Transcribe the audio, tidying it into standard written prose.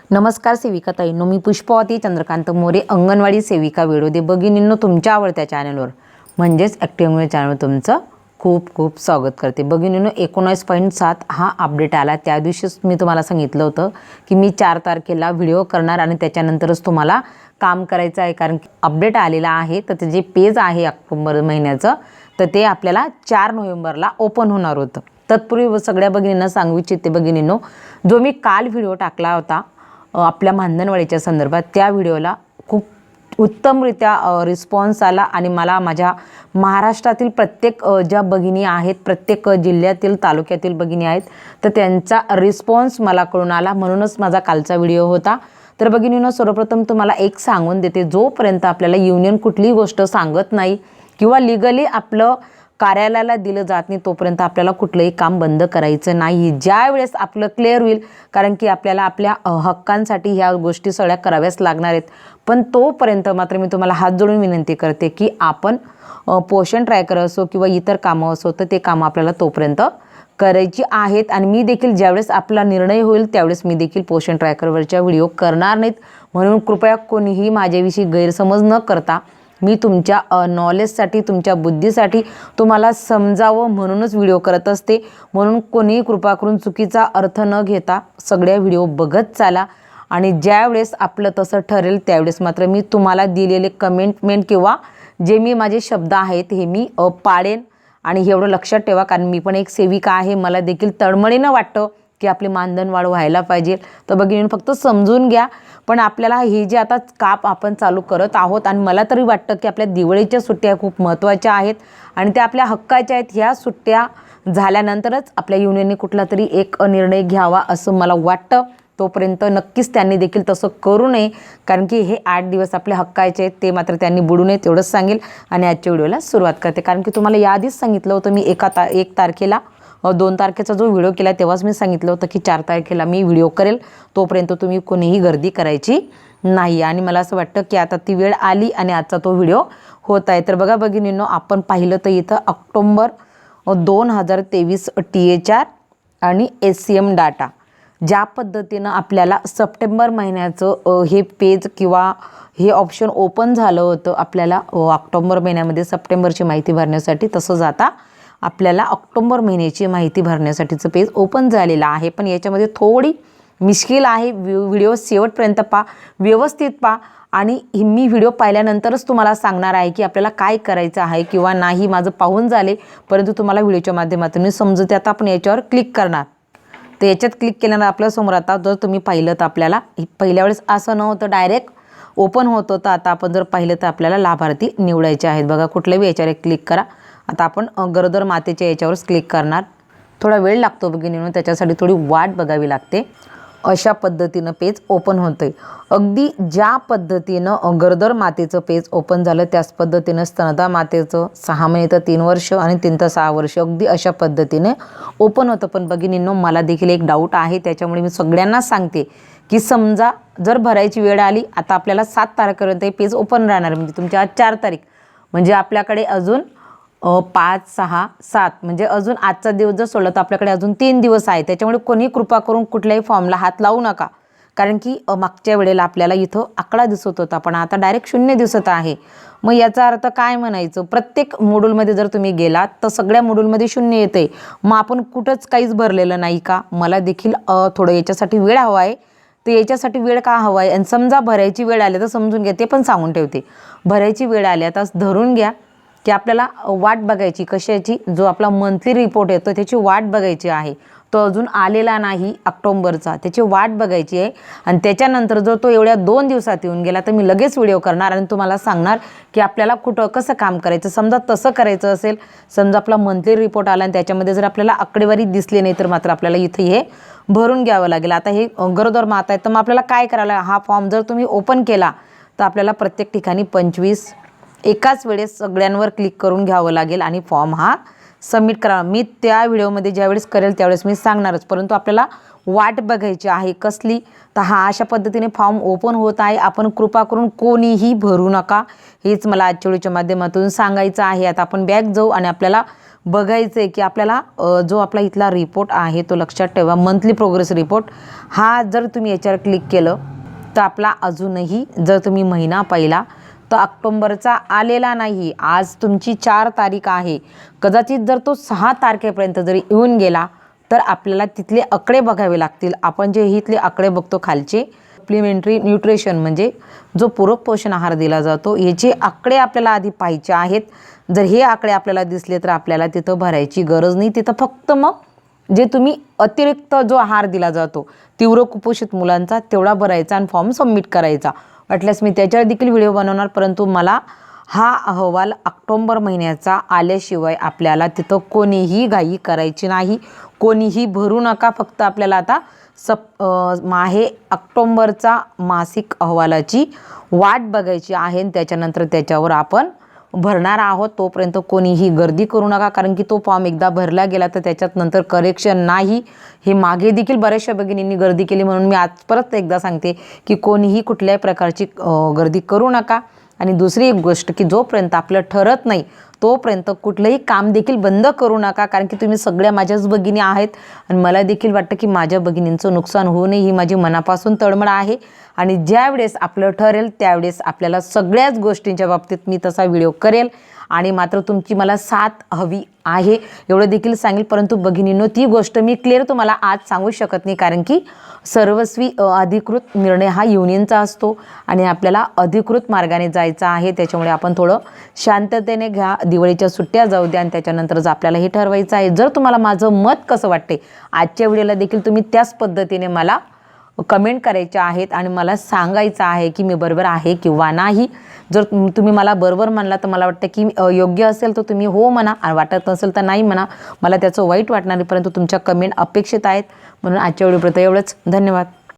नमस्कार सेविका ताईंनो, मी पुष्पावती चंद्रकांत मोरे, अंगणवाडी सेविका वेळोदे भगिनींनो, तुमच्या आवडत्या चॅनलवर म्हणजेच ॲक्टिव्ह चॅनलवर तुमचं खूप खूप स्वागत करते. भगिनींनो, 19.7 हा अपडेट आला. त्या दिवशीच मी तुम्हाला सांगितलं होतं की मी 4 तारखेला व्हिडिओ करणार आणि त्याच्यानंतरच तुम्हाला काम करायचं आहे, कारण की अपडेट आलेला आहे. तर ते जे पेज आहे ऑक्टोबर महिन्याचं, तर ते आपल्याला 4 नोव्हेंबरला ओपन होणार होतं. तत्पूर्वी सगळ्या भगिनींना सांगू इच्छिते भगिनींनो, जो मी काल व्हिडिओ टाकला होता आपल्या मानधनवाढीच्या संदर्भात, त्या व्हिडिओला खूप उत्तमरित्या रिस्पॉन्स आला आणि मला माझ्या महाराष्ट्रातील प्रत्येक ज्या भगिनी आहेत, प्रत्येक जिल्ह्यातील तालुक्यातील भगिनी आहेत, तर त्यांचा रिस्पॉन्स मला कळून आला. म्हणूनच माझा कालचा व्हिडिओ होता. तर भगिनींनो, सर्वप्रथम तुम्हाला एक सांगून देते, जोपर्यंत आपल्याला युनियन कुठलीही गोष्ट सांगत नाही किंवा लिगली आपलं कार्यालयाला दिलं जात नाही, तोपर्यंत आपल्याला कुठलंही काम बंद करायचं नाही. ज्या वेळेस आपलं क्लिअर होईल, कारण की आपल्याला आपल्या हक्कांसाठी ह्या गोष्टी सगळ्या कराव्याच लागणार आहेत. पण तोपर्यंत मात्र मी तुम्हाला हात जोडून विनंती करते की आपण पोषण ट्रॅकर असो किंवा इतर कामं असो, तर ते कामं आपल्याला तोपर्यंत करायची आहेत. आणि मी देखील ज्यावेळेस आपला निर्णय होईल त्यावेळेस मी देखील पोषण ट्रॅकरवरच्या व्हिडिओ करणार नाहीत. म्हणून कृपया कोणीही माझ्याविषयी गैरसमज न करता, मी तुमच्या नॉलेजसाठी, तुमच्या बुद्धीसाठी, तुम्हाला समजावं म्हणूनच व्हिडिओ करत असते. म्हणून कोणीही कृपा करून चुकीचा अर्थ न घेता सगळ्या व्हिडिओ बघत चाला. आणि ज्यावेळेस आपलं तसं ठरेल त्यावेळेस मात्र मी तुम्हाला दिलेले कमेंटमेंट किंवा जे मी माझे शब्द आहेत हे मी पाळेन. आणि एवढं लक्षात ठेवा, कारण मी पण एक सेविका आहे. मला देखील तळमळीनं वाटतं की आपली मानधन वाढ व्हायला पाहिजे. तर भगिनींनो, फक्त समजून घ्या. पण आपल्याला हे जे आता काम आपण चालू करत आहोत, आणि मला तरी वाटतं की आपल्या दिवाळीच्या सुट्ट्या खूप महत्त्वाच्या आहेत आणि त्या आपल्या हक्काच्या आहेत. ह्या सुट्ट्या झाल्यानंतरच आपल्या युनियनने कुठला तरी एक निर्णय घ्यावा असं मला वाटतं. तोपर्यंत नक्कीच त्यांनी देखील तसं करू नये, कारण की हे 8 दिवस आपल्या हक्काचे आहेत, ते मात्र त्यांनी बुडू नयेत एवढंच सांगेल. आणि आजच्या व्हिडिओला सुरुवात करते, कारण की तुम्हाला याआधीच सांगितलं होतं मी 1 तारखेला 2 तारखेचा जो व्हिडिओ केला तेव्हाच मी सांगितलं होतं की 4 तारखेला मी व्हिडिओ करेल. तोपर्यंत तुम्ही कोणीही गर्दी करायची नाही. आणि मला असं वाटतं की आता ती वेळ आली आणि आजचा तो व्हिडिओ होत आहे. तर बघा भगिनींनो, आपण पाहिलं तर इथं ऑक्टोबर 2023 THR आणि SCM डाटा ज्या पद्धतीनं आपल्याला सप्टेंबर महिन्याचं हे पेज किंवा हे ऑप्शन ओपन झालं होतं आपल्याला ऑक्टोबर महिन्यामध्ये सप्टेंबरची माहिती भरण्यासाठी, तसंच आता आपल्याला ऑक्टोबर महिन्याची माहिती भरण्यासाठीचं पेज ओपन झालेलं आहे. पण याच्यामध्ये थोडी मुश्किल आहे. व्हिडिओ शेवटपर्यंत पहा, व्यवस्थित पहा. आणि मी व्हिडिओ पाहिल्यानंतरच तुम्हाला सांगणार आहे की आपल्याला काय करायचं आहे किंवा नाही. माझं पाहून झाले, परंतु तुम्हाला व्हिडिओच्या माध्यमातून मी समजते. आता आपण याच्यावर क्लिक करणार. तर याच्यात क्लिक केल्यानंतर आपल्यासमोर आता जर तुम्ही पाहिलं तर आपल्याला पहिल्या वेळेस असं नव्हतं, डायरेक्ट ओपन होत होतं. आता आपण जर पाहिलं तर आपल्याला लाभार्थी निवडायचे आहेत. बघा, कुठल्याही याच्यावर क्लिक करा. आता आपण गरोदर मातेच्या याच्यावरच क्लिक करणार. थोडा वेळ लागतो भगिनींनो, त्याच्यासाठी थोडी वाट बघावी लागते. अशा पद्धतीनं पेज ओपन होतं आहे. अगदी ज्या पद्धतीनं गरोदर मातेचं पेज ओपन झालं त्याच पद्धतीनं स्तनदा मातेचं 6 महिने तर 3 वर्ष आणि 3 तर 6 वर्ष अगदी अशा पद्धतीने ओपन होतं. पण भगिनींनो, मला देखील एक डाऊट आहे, त्याच्यामुळे मी सगळ्यांना सांगते की समजा जर भरायची वेळ आली, आता आपल्याला 7 तारखेपर्यंत हे पेज ओपन राहणार. म्हणजे तुमची आज 4 तारीख, म्हणजे आपल्याकडे अजून 5, 6, 7 म्हणजे अजून आजचा दिवस जर सोडला तर आपल्याकडे अजून 3 दिवस आहे. त्याच्यामुळे कोणी कृपा करून कुठल्याही फॉर्मला हात लावू नका, कारण की मागच्या वेळेला आपल्याला इथं आकडा दिसत होता पण आता डायरेक्ट 0 दिसत आहे. मग याचा अर्थ काय म्हणायचं, प्रत्येक मॉड्यूलमध्ये जर तुम्ही गेलात तर सगळ्या मॉड्यूलमध्ये 0 येते. मग आपण कुठंच काहीच भरलेलं नाही का? मला देखील थोडं याच्यासाठी वेळ हवा आहे. तर याच्यासाठी वेळ का हवा आहे, आणि समजा भरायची वेळ आली तर समजून घ्या, ते पण सांगून ठेवते. भरायची वेळ आली आता धरून घ्या की आपल्याला वाट बघायची कशाची, जो आपला मंथली रिपोर्ट येतो त्याची वाट बघायची आहे. तो अजून आलेला नाही ऑक्टोबरचा, त्याची वाट बघायची आहे. आणि त्याच्यानंतर जर तो एवढ्या 2 दिवसात येऊन गेला तर मी लगेच व्हिडिओ करणार आणि तुम्हाला सांगणार की आपल्याला कुठं कसं काम करायचं. समजा तसं करायचं असेल, समजा आपला मंथली रिपोर्ट आला आणि त्याच्यामध्ये जर आपल्याला आकडेवारी दिसली नाही तर मात्र आपल्याला इथे हे भरून घ्यावं लागेल. आता हे गरोदर माता आहे, तर मग आपल्याला काय करायला, हा फॉर्म जर तुम्ही ओपन केला तर आपल्याला प्रत्येक ठिकाणी 25 एकाच वेळेस सगळ्यांवर क्लिक करून घ्यावं लागेल आणि फॉर्म हा सबमिट करा. मी त्या व्हिडिओमध्ये ज्यावेळेस करेल त्यावेळेस मी सांगणारच, परंतु आपल्याला वाट बघायची आहे कसली, तर हा अशा पद्धतीने फॉर्म ओपन होत आहे. आपण कृपा करून कोणीही भरू नका, हेच मला आजच्या व्हिडिओच्या माध्यमातून सांगायचं आहे. आता आपण बॅक जाऊ आणि आपल्याला बघायचं आहे की आपल्याला जो आपला इथला रिपोर्ट आहे तो लक्षात ठेवा, मंथली प्रोग्रेस रिपोर्ट हा जर तुम्ही याच्यावर क्लिक केलं तर आपला अजूनही जर तुम्ही महिना पाहिला तर ऑक्टोंबरचा आलेला नाही. आज तुमची 4 तारीख आहे. कदाचित जर तो 6 तारखेपर्यंत जरी येऊन गेला तर आपल्याला तिथले आकडे बघावे लागतील. आपण जे इथले आकडे बघतो खालचे सप्लिमेंटरी न्यूट्रिशन म्हणजे जो पूरक पोषण आहार दिला जातो याचे आकडे आपल्याला आधी पाहायचे आहेत. जर हे आकडे आपल्याला दिसले तर आपल्याला तिथं भरायची गरज नाही. तिथं फक्त मग जे तुम्ही अतिरिक्त जो आहार दिला जातो तीव्र कुपोषित मुलांचा तेवढा भरायचा आणि फॉर्म सबमिट करायचा. वाटल्यास मी त्याच्यावर देखील व्हिडिओ बनवणार, परंतु मला हा अहवाल ऑक्टोंबर महिन्याचा आल्याशिवाय आपल्याला तिथं कोणीही घाई करायची नाही, कोणीही भरू नका. फक्त आपल्याला आता ऑक्टोंबरचा मासिक अहवालाची वाट बघायची आहे आणि त्याच्यानंतर त्याच्यावर आपण भरणार आहोत. तोपर्यंत कोणीही गर्दी करू नका, कारण की तो फॉर्म एकदा भरला गेला तर त्याच्यात नंतर करेक्शन नाही. हे मागे देखील बऱ्याचशा भगिनींनी गर्दी केली, म्हणून मी आज परत एकदा सांगते की कोणीही कुठल्याही प्रकारची गर्दी करू नका. आणि दुसरी एक गोष्ट की जोपर्यंत आपलं ठरत नाही तोपर्यंत कुठलंही काम देखील बंद करू नका, कारण की तुम्ही सगळ्या माझ्याच भगिनी आहेत आणि मला देखील वाटतं की माझ्या भगिनींचं नुकसान होऊ नये ही माझी मनापासून तळमळ आहे. आणि ज्या वेळेस आपलं ठरेल त्यावेळेस आपल्याला सगळ्याच गोष्टींच्या बाबतीत मी तसा व्हिडिओ करेल. आणि मात्र तुमची मला साथ हवी आहे एवढं देखील सांगेल. परंतु भगिनींनो ती गोष्ट मी क्लिअर तुम्हाला आज सांगू शकत नाही, कारण की सर्वस्वी अधिकृत निर्णय हा युनियनचा असतो आणि आपल्याला अधिकृत मार्गाने जायचं आहे. त्याच्यामुळे आपण थोडं शांततेने घ्या, दिवाळीच्या सुट्ट्या जाऊ द्या आणि त्याच्यानंतरच आपल्याला हे ठरवायचं आहे. जर तुम्हाला माझं मत कसं वाटते आजच्या व्हिडिओला देखील तुम्ही त्याच पद्धतीने मला कमेंट करायच्या आहेत आणि मला सांगायचं आहे की मी बरोबर आहे किंवा नाही. जर तुम्ही मला बरोबर म्हणला तर मला वाटतं की योग्य असेल तर तुम्ही हो म्हणा आणि वाटत नसेल तर नाही म्हणा. मला त्याचं वाईट वाटणार नाही, परंतु तुमच्या कमेंट अपेक्षित आहेत. म्हणून आजच्या व्हिडिओपर्यंत एवढंच. धन्यवाद.